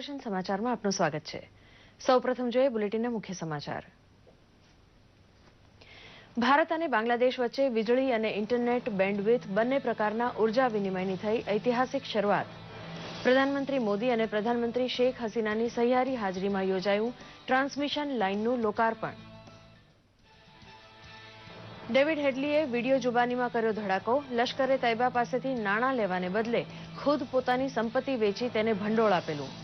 દૂરદર્શન સમાચારમાં આપનું સ્વાગત છે। સૌપ્રથમ જોઈએ બુલેટિનના મુખ્ય સમાચાર। ભારત અને બાંગ્લાદેશ વચ્ચે વીજળી અને ઇન્ટરનેટ બેન્ડવિડ્થ બંને પ્રકારના ઉર્જા વિનિમયની થઈ ઐતિહાસિક શરૂઆત। પ્રધાનમંત્રી મોદી અને પ્રધાનમંત્રી શેખ હસીનાની સહિયારી હાજરીમાં યોજાયું ટ્રાન્સમિશન લાઇનનું લોકાર્પણ। ડેવિડ હેડલીએ વિડીયો જુબાનીમાં કર્યો ધડાકો। લશ્કરે તૈયબા પાસેથી નાણાં લેવાને બદલે ખુદ પોતાની સંપત્તિ વેચી તેને ભંડોળ આપેલું।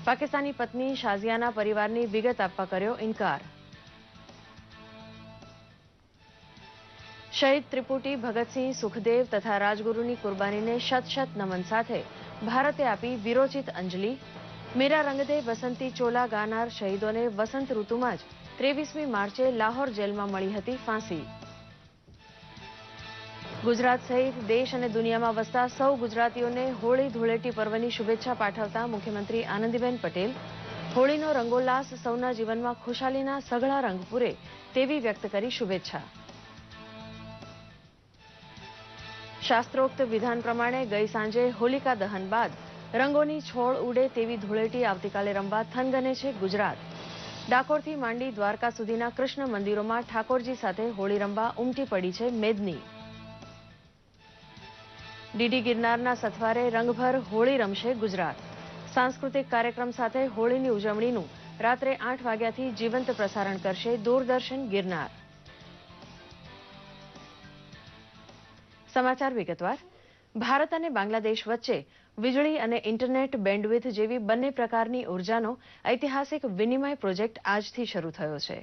પાકિસ્તાની પત્ની શાઝિયાના પરિવારની વિગત આપવા કર્યો ઇનકાર। શહીદ ત્રિપુટી, ભગતસિંહ, સુખદેવ તથા રાજગુરુની કુરબાનીને શત શત નમન સાથે ભારતે આપી વિરોચિત અંજલિ। મેરા રંગદે બસંતી ચોલા ગાનાર શહીદોને વસંત ઋતુમાં જ 23મી માર્ચે લાહોર જેલમાં મળી હતી ફાંસી। ગુજરાત સહિત દેશ અને દુનિયામાં વસતા સૌ ગુજરાતીઓને હોળી ધૂળેટી પર્વની શુભેચ્છા પાઠવતા મુખ્યમંત્રી આનંદીબેન પટેલ। હોળીનો રંગોલ્લાસ સૌના જીવનમાં ખુશાલીના સઘળા રંગ પૂરે તેવી વ્યક્ત કરી શુભેચ્છા। શાસ્ત્રોક્ત વિધાન પ્રમાણે ગઈ સાંજે હોલિકા દહન બાદ રંગોની છોડ ઉડે તેવી ધૂળેટી આવતીકાલે રમવા થનગને છે ગુજરાત। ડાકોરથી માંડી દ્વારકા સુધીના કૃષ્ણ મંદિરોમાં ઠાકોરજી સાથે હોળી રમવા ઉમટી પડી છે મેદની। ડીડી ગિરનારના સથવારે રંગભર હોળી રમશે ગુજરાત। સાંસ્કૃતિક કાર્યક્રમ સાથે હોળીની ઉજવણીનું રાત્રે 8 વાગ્યાથી જીવંત પ્રસારણ કરશે દૂરદર્શન ગિરનાર। સમાચાર વિગતવાર। ભારત અને બાંગ્લાદેશ વચ્ચે વીજળી અને ઇન્ટરનેટ બેન્ડવિડ્થ જેવી બંને પ્રકારની ઉર્જાનો ઐતિહાસિક વિનિમય પ્રોજેક્ટ આજથી શરૂ થયો છે।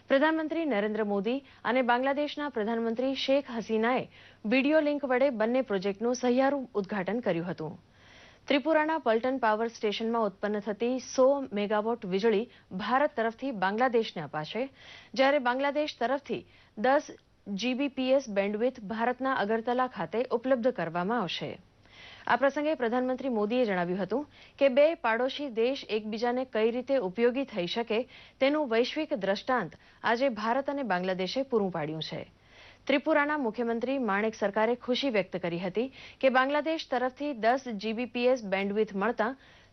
પ્રધાનમંત્રી નરેન્દ્ર મોદી અને બાંગ્લાદેશના પ્રધાનમંત્રી શેખ હસીનાએ વિડીયો લિંક વડે બંને પ્રોજેક્ટનું સહિયારું ઉદ્ઘાટન કર્યું હતું। ત્રિપુરાના પલ્ટન પાવર સ્ટેશનમાં ઉત્પન્ન થતી 100 મેગાવોટ વીજળી ભારત તરફથી બાંગ્લાદેશને અપાશે, જ્યારે બાંગ્લાદેશ તરફથી 10 જીબીપીએસ બેન્ડવિડ્થ ભારતના અગરતલા ખાતે ઉપલબ્ધ કરવામાં આવશે। આ પ્રસંગે પ્રધાનમંત્રી મોદીએ જણાવ્યું હતું કે બે પાડોશી દેશ એકબીજાને કઈ રીતે ઉપયોગી થઈ શકે તેનું વૈશ્વિક દ્રષ્ટાંત આજે ભારત અને બાંગ્લાદેશે પૂરું પાડ્યું છે। ત્રિપુરાના મુખ્યમંત્રી માણેક સરકારે ખુશી વ્યક્ત કરી હતી કે બાંગ્લાદેશ તરફથી 10 જીબીપીએસ બેન્ડવિડ્થ મળતા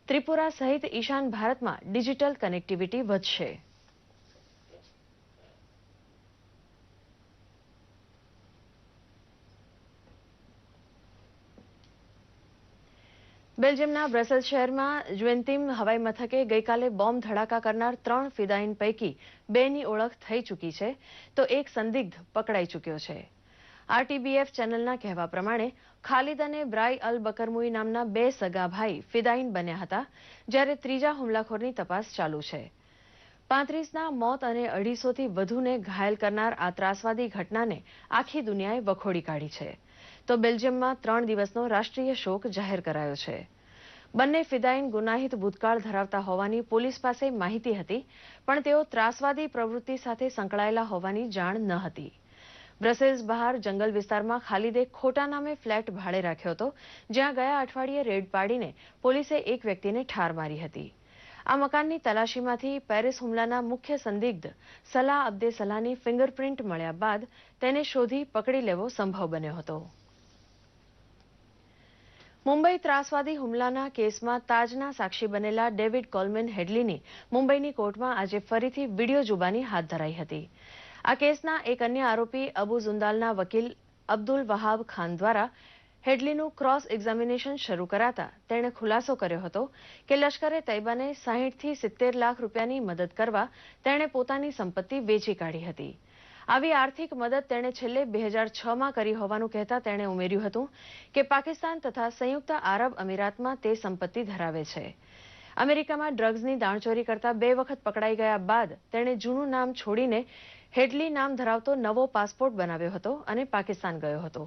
ત્રિપુરા સહિત ઈશાન ભારતમાં ડિજિટલ કનેક્ટિવિટી વધશે। બેલ્જિયમના બ્રસેલ્સ શહેરમાં જ્વેન્તિમ હવાઈ મથકે ગઈકાલે બોમ્બ ધડાકા કરનાર 3 ફિદાઈન પૈકી 2ની ઓળખ થઈ ચૂકી છે, તો એક સંદિગ્ધ પકડાઈ ચૂક્યો છે। આરટીબીએફ ચેનલના કહેવા પ્રમાણે ખાલિદ અને બ્રાય અલ બકરમુઈ નામના 2 સગા ભાઈ ફિદાઈન બન્યા હતા, જ્યારે ત્રીજા હુમલાખોરની તપાસ ચાલુ છે। 35ના મોત અને 250થી વધુને ઘાયલ કરનાર આ ત્રાસવાદી ઘટનાને આખી દુનિયાએ વખોડી કાઢી છે, તો બેલ્જિયમમાં 3 દિવસનો રાષ્ટ્રીય શોક જાહેર કરાયો છે। બંને ફિદાઈન ગુનાહિત ભૂતકાળ ધરાવતા હોવાની પોલીસ પાસે માહિતી હતી, પણ તેઓ ત્રાસવાદી પ્રવૃત્તિ સાથે સંકળાયેલા હોવાની જાણ ન હતી। બ્રસેલ્સ બહાર જંગલ વિસ્તારમાં ખાલિદે ખોટા નામે ફ્લેટ ભાડે રાખ્યો હતો, જ્યાં ગયા અઠવાડિયે રેડ પાડીને પોલીસે એક વ્યક્તિને ઠાર મારી હતી। આ મકાનની તલાશીમાંથી પેરિસ હુમલાના મુખ્ય સંદિગ્ધ સલાહ અબ્દે સલાહની ફિંગરપ્રિન્ટ મળ્યા બાદ તેને શોધી પકડી લેવો સંભવ બન્યો હતો। મુંબઈ ત્રાસવાદી હુમલાના કેસમાં તાજના સાક્ષી બનેલા ડેવિડ કોલમેન હેડલીની મુંબઈની કોર્ટમાં આજે ફરીથી વિડીયો જુબાની હાથ ધરાઈ હતી। આ કેસના એક અન્ય આરોપી અબુ ઝુંદાલના વકીલ અબ્દુલ વહાબ ખાન દ્વારા હેડલીનું ક્રોસ એક્ઝામિનેશન શરૂ કરાતા તેણે ખુલાસો કર્યો હતો કે લશ્કરે તૈયબાને 60થી 70 લાખ રૂપિયાની મદદ કરવા તેણે પોતાની સંપત્તિ વેચી કાઢી હતી। આવી આર્થિક મદદ તેણે છેલ્લે 2006માં કરી હોવાનું કહેતા તેણે ઉમેર્યું હતું કે પાકિસ્તાન તથા સંયુક્ત આરબ અમીરાતમાં તે સંપત્તિ ધરાવે છે। અમેરિકામાં ડ્રગ્સની દાણચોરી કરતા 2 વખત પકડાઈ ગયા બાદ તેણે જૂનું નામ છોડીને હેડલી નામ ધરાવતો નવો પાસપોર્ટ બનાવ્યો હતો અને પાકિસ્તાન ગયો હતો।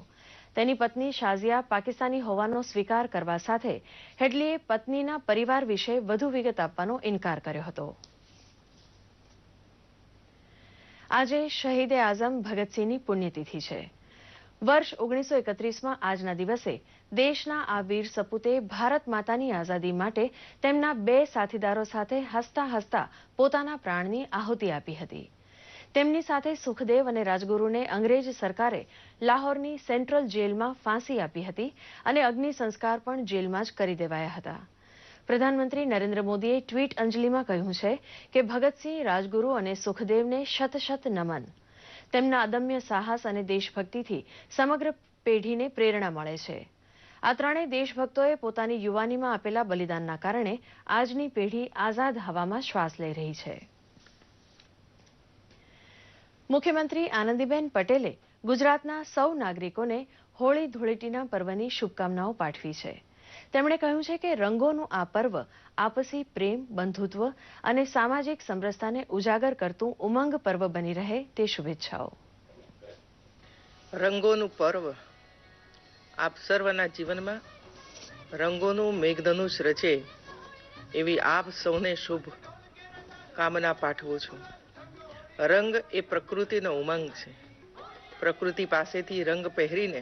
તેની પત્ની શાઝિયા પાકિસ્તાની હોવાનો સ્વીકાર કરવા સાથે હેડલીએ પત્નીના પરિવાર વિશે વધુ વિગત આપવાનો ઇનકાર કર્યો હતો। આજે શહીદે આઝમ ભગતસિંહની પુણ્યતિથિ છે। વર્ષ 1931માં આજના દિવસે દેશના આ વીર સપૂતે ભારત માતાની આઝાદી માટે તેમના 2 સાથીદારો સાથે હસતા હસતા પોતાના પ્રાણની આહુતિ આપી હતી। તેમની સાથે સુખદેવ અને રાજગુરુને અંગ્રેજ સરકારે લાહોરની સેન્ટ્રલ જેલમાં ફાંસી આપી હતી અને અગ્નિ સંસ્કાર પણ જેલમાં જ કરી દેવાયા હતા। પ્રધાનમંત્રી નરેન્દ્ર મોદીએ ટ્વીટ અંજલિમાં કહ્યું છે કે ભગતસિંહ, રાજગુરુ અને સુખદેવને શત શત નમન. તેમના અદમ્ય સાહસ અને દેશભક્તિથી સમગ્ર પેઢીને પ્રેરણા મળે છે. આ ત્રણેય દેશભક્તોએ પોતાની યુવાનીમાં આપેલા બલિદાનના કારણે આજની પેઢી આઝાદ હવામાં શ્વાસ લઈ રહી છે. મુખ્યમંત્રી આનંદીબેન પટેલે ગુજરાતના સૌ નાગરિકોને હોળી ધૂળેટીના પર્વની શુભકામનાઓ પાઠવી છે. તેમણે કહ્યું છે કે રંગોનું આ પર્વ આપસી પ્રેમ, બંધુત્વ અને સામાજિક સમરસતાને ઉજાગર કરતું ઉમંગ પર્વ બની રહે તે શુભેચ્છાઓ. રંગોનું પર્વ આપ સર્વના જીવનમાં રંગોનું મેઘધનુષ રચે એવી આપ સૌને શુભ કામના પાઠવું છું. રંગ એ પ્રકૃતિનો ઉમંગ છે. પ્રકૃતિ પાસેથી રંગ પહેરીને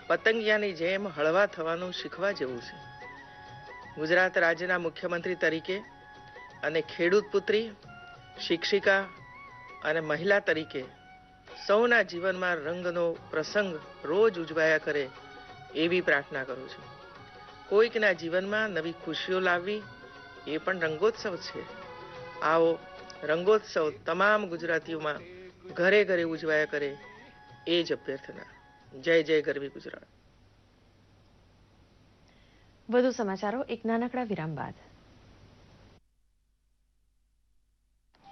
પતંગિયાની જેમ હળવા થવાનું શીખવા જેવું છે. ગુજરાત રાજ્યના મુખ્યમંત્રી તરીકે અને ખેડૂત પુત્રી, શિક્ષિકા અને મહિલા તરીકે સૌના જીવનમાં રંગનો પ્રસંગ રોજ ઉજવાયા કરે એવી પ્રાર્થના કરું છું. કોઈકના જીવનમાં નવી ખુશીઓ લાવવી એ પણ રંગોત્સવ છે. આવો રંગોત્સવ તમામ ગુજરાતીઓમાં ઘરે ઘરે ઉજવાયા કરે એ જ અભ્યર્થના. જય જય ગરવી ગુજરાત. વધુ સમાચારો એક નાનકડા વિરામ બાદ.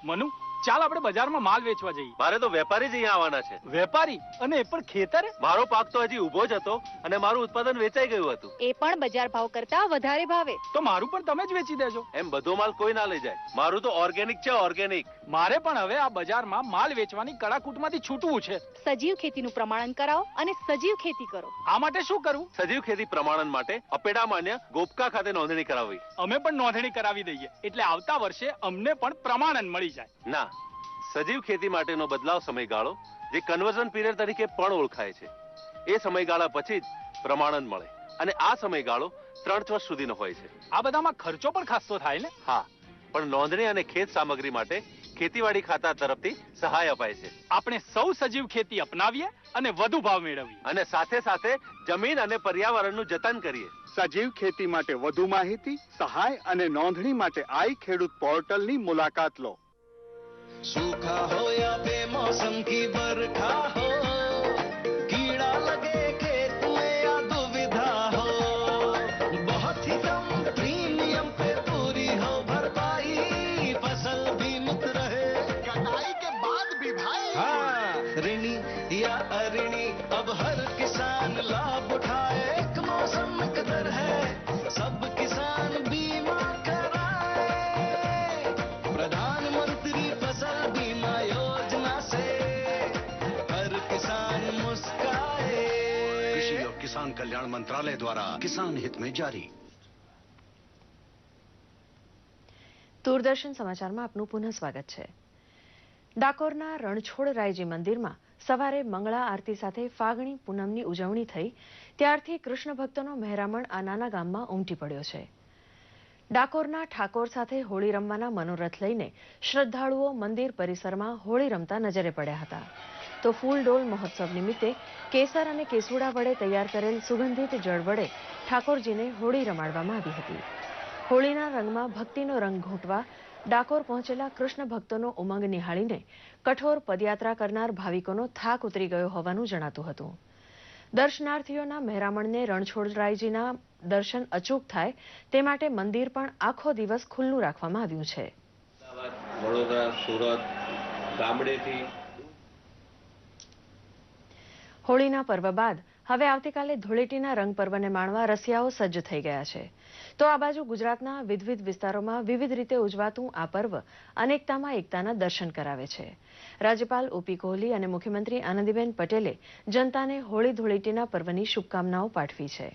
મનુ, ચાલ આપણે બજારમાં માલ વેચવા જઈએ. મારે તો વેપારી જ અહીંયા આવવાના છે. વેપારી? અને એ પણ ખેતરે? મારો પાક તો હજી ઊભો જ હતો અને મારું ઉત્પાદન વેચાઈ ગયું હતું. એ પણ બજાર ભાવ કરતા વધારે ભાવે. તો મારું પણ તમે જ વેચી દેજો. એમ બધો માલ કોઈ ના લઈ જાય. મારું તો ઓર્ગેનિક છે, ઓર્ગેનિક. મારે પણ હવે આ બજારમાં માલ વેચવાની કડાકૂટમાંથી છૂટવું છે. સજીવ ખેતીનું પ્રમાણન કરાવો અને સજીવ ખેતી કરો. આ માટે શું કરવું? સજીવ ખેતી પ્રમાણન માટે અપેડા માન્ય ગોપકા ખાતે નોંધણી કરાવવી. અમે પણ નોંધણી કરાવી દઈએ એટલે આવતા વર્ષે અમને પણ પ્રમાણન મળી જાય. ના, સજીવ ખેતી માટેનો બદલાવ સમયગાળો જે કન્વર્ઝન પીરિયડ તરીકે પણ ઓળખાય છે, એ સમયગાળા પછી જ પ્રમાણન મળે અને આ સમયગાળો 3 વર્ષ સુધીનો હોય છે. આ બધામાં ખર્ચો પણ ખાસો થાય ને? હા, પણ નોંધણી અને ખેત સામગ્રી માટે ખેતીવાડી ખાતા તરફથી સહાય અપાય છે. આપણે સૌ સજીવ ખેતી અપનાવીએ અને વધુ ભાવ મેળવીએ અને સાથે સાથે જમીન અને પર્યાવરણનું જતન કરીએ. સજીવ ખેતી માટે વધુ માહિતી, સહાય અને નોંધણી માટે આઈ ખેડૂત પોર્ટલની મુલાકાત લો. सूखा हो या बेमौसम की बरखा हो, कीड़ा लगे खेत में या दुविधा हो, बहुत ही कम प्रीमियम पे पूरी हो भरपाई, फसल बीमित रहे कटाई के बाद भी भाई. हाँ, ऋणी या अऋणी अब हर किसान लाभ उठाए. एक मौसम कदर है सब किसान बीमा कराए. प्रधानमंत्री फसल बीमा योजना से हर किसान मुस्काए. कृषि और किसान कल्याण मंत्रालय द्वारा किसान हित में जारी. દૂરદર્શન સમાચારમાં આપનું પુનઃ સ્વાગત છે. ડાકોરના રણછોડરાયજી મંદિરમાં સવારે મંગળા આરતી સાથે ફાગણી પૂનમની ઉજવણી થઈ ત્યારથી કૃષ્ણ ભક્તોનો મહેરામણ આ નાના ગામમાં ઉમટી પડ્યો છે. ડાકોરના ઠાકોર સાથે હોળી રમવાના મનોરથ લઈને શ્રદ્ધાળુઓ મંદિર પરિસરમાં હોળી રમતા નજરે પડ્યા હતા. તો ફૂલડોલ મહોત્સવ નિમિત્તે કેસર અને કેસુડા વડે તૈયાર કરેલ સુગંધિત જળ વડે ઠાકોરજીને હોળી રમાડવામાં આવી હતી. હોળીના રંગમાં ભક્તિનો રંગ ઘૂંટવા ડાકોર પહોંચેલા કૃષ્ણ ભક્તોનો ઉમંગ નિહાળીને કઠોર પદયાત્રા કરનાર ભાવિકોનો થાક ઉતરી ગયો હોવાનું જણાતું હતું. દર્શનાર્થીઓના મહેરામણને રણછોડરાયજીના દર્શન અચૂક થાય તે માટે મંદિર પણ આખો દિવસ ખુલ્લું રાખવામાં આવ્યું છે. વડોદરા, સુરત, ગામડેથી હોળીના પર્વ બાદ હવે આવતીકાલે ધૂળેટીના રંગ પર્વને માણવા રસિયાઓ સજ્જ થઈ ગયા છે. તો આ બાજુ ગુજરાતના વિવિધ વિસ્તારોમાં વિવિધ રીતે ઉજવાતું આ પર્વ અનેકતામાં એકતાના દર્શન કરાવે છે. રાજ્યપાલ ઓપી કોહલી અને મુખ્યમંત્રી આનંદીબેન પટેલે જનતાને હોળી ધૂળેટીના પર્વની શુભકામનાઓ પાઠવી છે.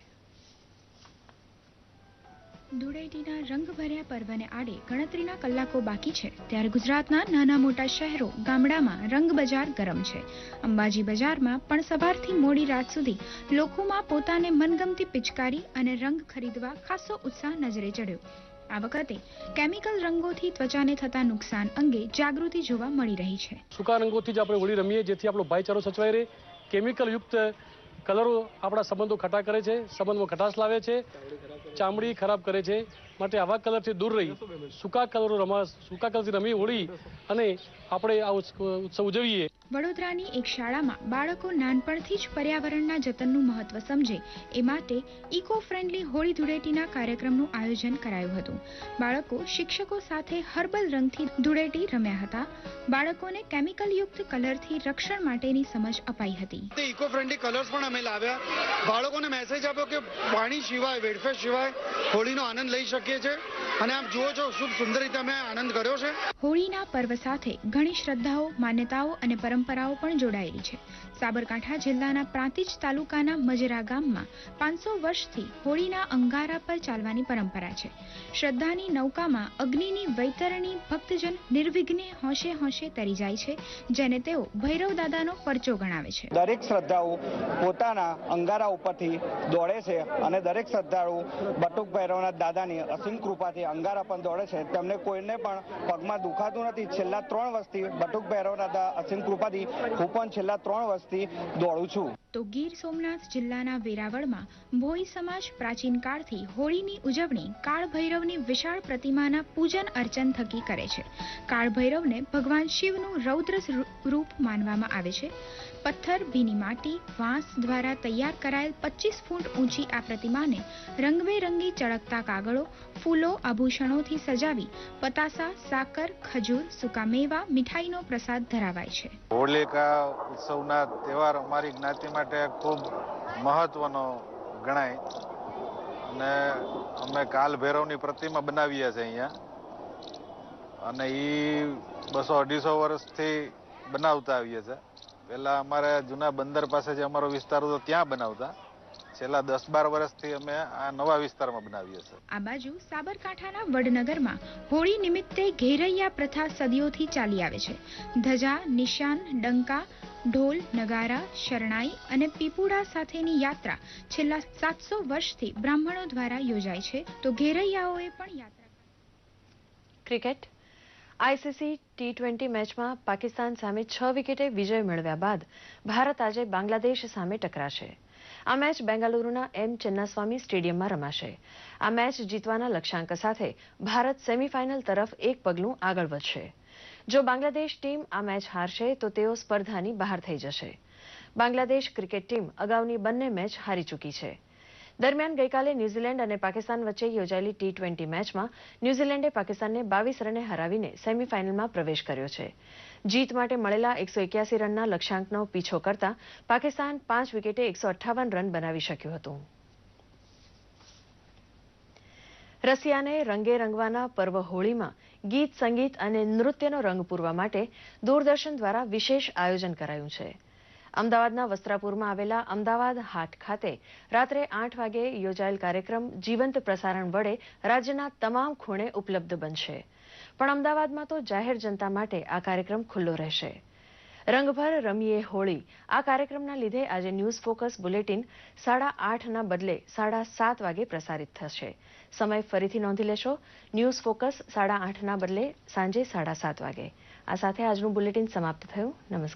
ધૂળેટીના રંગભર્યા પર્વને આડે ગણતરીના કલાકો બાકી છે ત્યારે ગુજરાતના નાના મોટા શહેરો ગામડામાં રંગ બજાર ગરમ છે. અંબાજી બજારમાં પણ સવારથી મોડી રાત સુધી લોકોમાં પોતાને મનગમતી પિચકારી અને રંગ ખરીદવા ખાસો ઉત્સાહ નજરે ચડ્યો. આ વખતે કેમિકલ રંગોથી ત્વચાને થતા નુકસાન અંગે જાગૃતિ જોવા મળી રહી છે. સૂકા રંગોથી જ આપણે હોળી રમીએ જેથી આપણો ભાઈચારો સચવાઈ રહે. કેમિકલ યુક્ત કલરો આપણા સંબંધો ખટા કરે છે, સંબંધમાં ખટાશ લાવે છે, ચામડી ખરાબ કરે છે. માટે આવા કલરથી દૂર રહી સૂકા કલરથી રમી હોળી અને આપણે આ ઉત્સવ ઉજવીએ. વડોદરાની એક શાળામાં બાળકો નાનપણથી જ પર્યાવરણના જતનનું મહત્વ સમજે એ માટે ઇકો ફ્રેન્ડલી હોળી ધૂળેટીના કાર્યક્રમનું આયોજન કરાયું હતું. બાળકો શિક્ષકો સાથે હર્બલ રંગથી ધૂળેટી રમ્યા હતા. બાળકોને કેમિકલયુક્ત કલરથી રક્ષણ માટેની સમજ અપાઈ હતી. ઇકો ફ્રેન્ડલી કલર્સ પણ અમે લાવ્યા. બાળકોને મેસેજ આપ્યો કે પાણી સિવાય, વેડફેટ સિવાય હોળીનો આનંદ લઈ શકીએ છીએ અને આપ જુઓ છો ખૂબ સુંદર રીતે અમે આનંદ કર્યો છે. હોળીના પર્વ સાથે ઘણી શ્રદ્ધાઓ, માન્યતાઓ અને પરંપરાઓ પણ જોડાયેલી છે. સાબરકાંઠા જિલ્લાના પ્રાંતિજ તાલુકાના મજરા ગામમાં 500 વર્ષથી હોળીના અંગારા પર ચાલવાની પરંપરા છે. શ્રદ્ધાની નૌકામાં અગ્નિની વૈતરણી ભક્તજન નિર્વિઘ્ને હોંશે હોંશે તરી જાય છે, જેને તેઓ ભૈરવ દાદાનો પરચો ગણાવે છે. દરેક શ્રદ્ધાળુ પોતાના અંગારા ઉપરથી દોડે છે અને દરેક શ્રદ્ધાળુ બટુક ભૈરવના દાદાની અસીમ કૃપાથી અંગારા પણ દોડે છે. તેમને કોઈને પણ પગમાં દુખાતું નથી. છેલ્લા 3 વર્ષથી બટુક ભૈરવ દાદા અસીમ કૃપાથી હું પણ છેલ્લા 3 વર્ષથી દોડું છું. તો ગીર સોમનાથ જિલ્લાના વેરાવળમાં ભોઈ સમાજ પ્રાચીન કાળથી હોળીની ઉજવણી કાળ ભૈરવની વિશાળ પ્રતિમાના પૂજન અર્ચન થકી કરે છે. કાળ ભૈરવને ભગવાન શિવનું રૌદ્ર રૂપ માનવામાં આવે છે. પથ્થર, ભીની માટી, વાંસ દ્વારા તૈયાર કરાયેલ 25 ફૂટ ઊંચી આ પ્રતિમાને રંગબેરંગી ચળકતા કાગળો, ફૂલો, આભૂષણોથી સજાવી પતાસા, સાકર, ખજૂર, સૂકા મેવા, મીઠાઈનો પ્રસાદ ધરાવાય છે. હોલિકા ઉત્સવના તહેવાર અમારી જ્ઞાતિ માટે ખૂબ મહત્વનો ગણાય અને અમે કાલ ભૈરવની પ્રતિમા બનાવીએ છીએ અહીંયા અને એ 200-250 વર્ષથી બનાવતા આવીએ છીએ. પહેલા અમારે જૂના બંદર પાસે જે અમારો વિસ્તાર હતો ત્યાં બનાવતા. છેલ્લા 10-12 વર્ષથી અમે આ નવા વિસ્તારમાં બનાવીએ છીએ. આ બાજુ સાબરકાંઠાના વડનગરમાં હોળી નિમિત્તે ઘેરૈયા પ્રથા સદીઓથી ચાલી આવે છે. ધજા, નિશાન, ડંકા, ઢોલ, નગારા, શરણાઈ અને પીપુડા સાથેની યાત્રા છેલ્લા 700 વર્ષથી બ્રાહ્મણો દ્વારા યોજાય છે. તો ઘેરૈયાઓએ પણ યાત્રા. ક્રિકેટ. આઈસીસી T20 મેચમાં પાકિસ્તાન સામે 6 વિકેટે વિજય મેળવ્યા બાદ ભારત આજે બાંગ્લાદેશ સામે ટકરાશે. આ મેચ બેંગાલુરુના M ચન્નાસ્વામી સ્ટેડિયમમાં રમાશે. આ મેચ જીતવાના લક્ષ્યાંક સાથે ભારત સેમીફાઇનલ તરફ એક પગલું આગળ વધશે. જો બાંગ્લાદેશ ટીમ આ મેચ હારશે તો તેઓ સ્પર્ધાની બહાર થઈ જશે. બાંગ્લાદેશ ક્રિકેટ ટીમ અગાઉની બંને મેચ હારી ચૂકી છે. દરમિયાન ગઈકાલે ન્યૂઝીલેન્ડ અને પાકિસ્તાન વચ્ચે યોજાયેલી T20 મેચમાં ન્યૂઝીલેન્ડે પાકિસ્તાનને 22 રને હરાવીને સેમીફાઇનલમાં પ્રવેશ કર્યો છે. જીત માટે મળેલા 181 રનના લક્ષ્યાંકનો પીછો કરતા પાકિસ્તાન 5 વિકેટે 158 રન બનાવી શક્યું હતું. રસિયાને રંગે રંગવાના પર્વ હોળીમાં ગીત, સંગીત અને નૃત્યનો રંગ પૂરવા માટે દૂરદર્શન દ્વારા વિશેષ આયોજન કરાયું છે. અમદાવાદના વસ્ત્રાપુરમાં આવેલા અમદાવાદ હાટ ખાતે રાત્રે 8 વાગે યોજાયેલ કાર્યક્રમ જીવંત પ્રસારણ વડે રાજ્યના તમામ ખૂણે ઉપલબ્ધ બનશે. પણ અમદાવાદમાં તો જાહેર જનતા માટે આ કાર્યક્રમ ખુલ્લો રહેશે. રંગભર રમીએ હોળી આ કાર્યક્રમના લીધે આજે ન્યૂઝ ફોકસ બુલેટિન 8:30ના બદલે 7:30 વાગે પ્રસારિત થશે. સમય ફરીથી નોંધી લેશો. ન્યૂઝ ફોકસ 8:30ના બદલે સાંજે 7:30 વાગે. આ સાથે આજનું બુલેટિન સમાપ્ત થયું. નમસ્કાર.